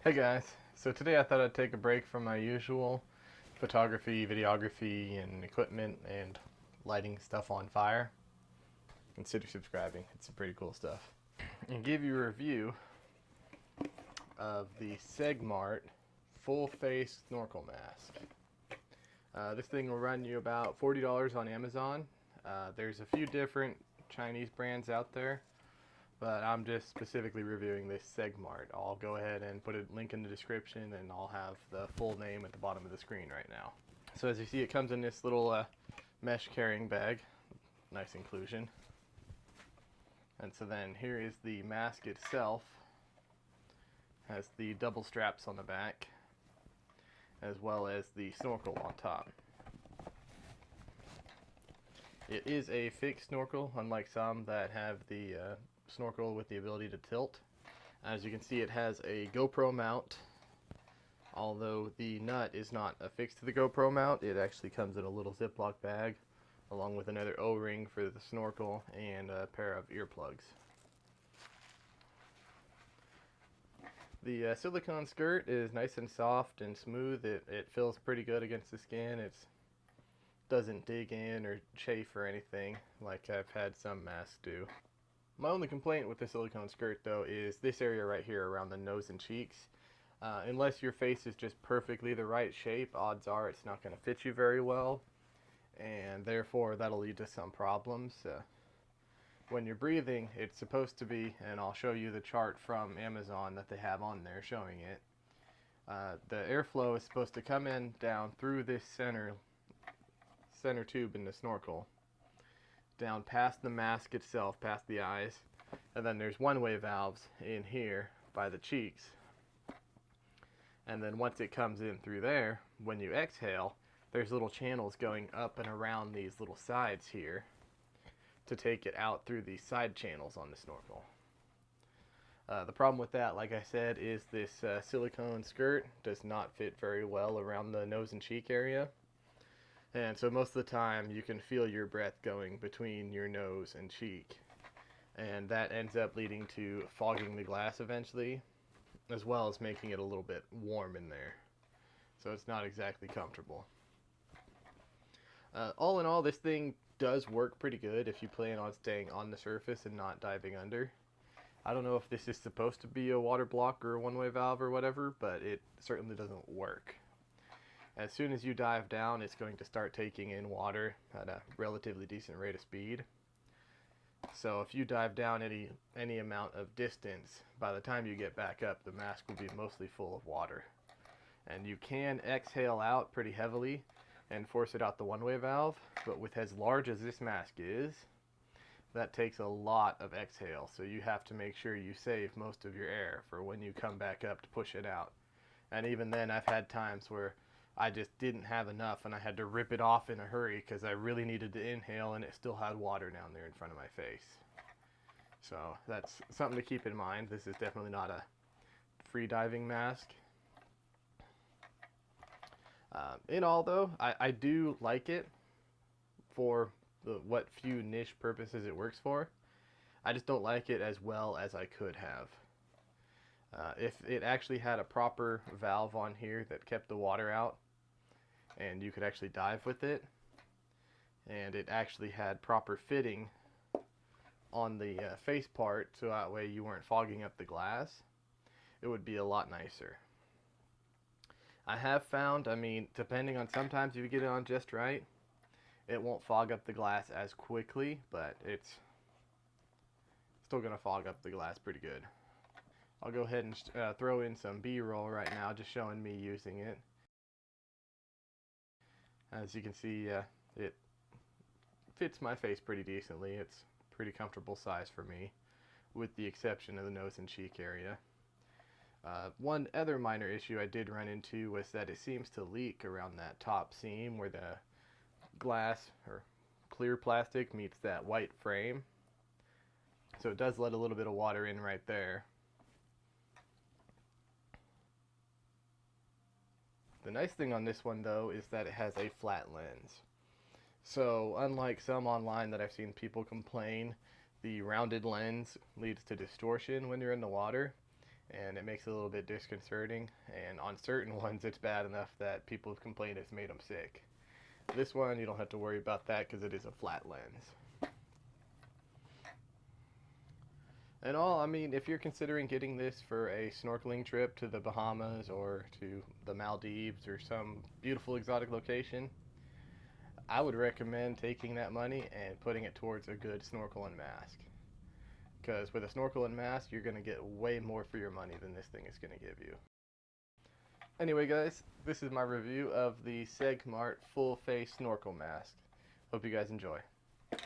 Hey guys, so today I thought I'd take a break from my usual photography, videography, and equipment and lighting stuff on fire. Consider subscribing, it's some pretty cool stuff. And give you a review of the SEGMART full face snorkel mask. This thing will run you about $40 on Amazon. There's a few different Chinese brands out there, but I'm just specifically reviewing this SEGMART. I'll go ahead and put a link in the description, and I'll have the full name at the bottom of the screen right now. So as you see, it comes in this little mesh carrying bag. Nice inclusion. And so then here is the mask itself. Has the double straps on the back, as well as the snorkel on top. It is a fixed snorkel, unlike some that have the snorkel with the ability to tilt. As you can see, it has a GoPro mount. Although the nut is not affixed to the GoPro mount, it actually comes in a little Ziploc bag, along with another O-ring for the snorkel and a pair of earplugs. The silicone skirt is nice and soft and smooth. It feels pretty good against the skin. It doesn't dig in or chafe or anything like I've had some masks do. My only complaint with the silicone skirt though is this area right here around the nose and cheeks. Unless your face is just perfectly the right shape, odds are it's not going to fit you very well, and therefore that'll lead to some problems. When you're breathing, it's supposed to be, and I'll show you the chart from Amazon that they have on there showing it. The airflow is supposed to come in down through this center tube in the snorkel, down past the mask itself, past the eyes, and then there's one-way valves in here by the cheeks. And then once it comes in through there, when you exhale, there's little channels going up and around these little sides here to take it out through these side channels on the snorkel. The problem with that, like I said, is this silicone skirt does not fit very well around the nose and cheek area. And so most of the time you can feel your breath going between your nose and cheek. And that ends up leading to fogging the glass eventually, as well as making it a little bit warm in there. So it's not exactly comfortable. All in all, this thing does work pretty good if you plan on staying on the surface and not diving under. I don't know if this is supposed to be a water block or a one-way valve or whatever, but it certainly doesn't work. As soon as you dive down, it's going to start taking in water at a relatively decent rate of speed. So if you dive down any amount of distance, by the time you get back up, the mask will be mostly full of water. And you can exhale out pretty heavily and force it out the one-way valve, but with as large as this mask is, that takes a lot of exhale, so you have to make sure you save most of your air for when you come back up to push it out. And even then, I've had times where I just didn't have enough and I had to rip it off in a hurry because I really needed to inhale and it still had water down there in front of my face. So that's something to keep in mind. This is definitely not a free diving mask. In all though, I do like it for what few niche purposes it works for. I just don't like it as well as I could have. If it actually had a proper valve on here that kept the water out and you could actually dive with it, and it actually had proper fitting on the face part so that way you weren't fogging up the glass, it would be a lot nicer. I have found, depending on, sometimes if you get it on just right, it won't fog up the glass as quickly, but it's still going to fog up the glass pretty good. I'll go ahead and throw in some B-roll right now, just showing me using it. As you can see, it fits my face pretty decently. It's pretty comfortable size for me, with the exception of the nose and cheek area. One other minor issue I did run into was that it seems to leak around that top seam where the glass or clear plastic meets that white frame. So it does let a little bit of water in right there. The nice thing on this one though is that it has a flat lens. So unlike some online that I've seen people complain, the rounded lens leads to distortion when you're in the water. and it makes it a little bit disconcerting, and on certain ones it's bad enough that people have complained it's made them sick. This one you don't have to worry about that because it is a flat lens. And all, I mean, if you're considering getting this for a snorkeling trip to the Bahamas or to the Maldives or some beautiful exotic location, I would recommend taking that money and putting it towards a good snorkel and mask. Because with a snorkel and mask, you're going to get way more for your money than this thing is going to give you. Anyway guys, this is my review of the SEGMART full face snorkel mask. Hope you guys enjoy.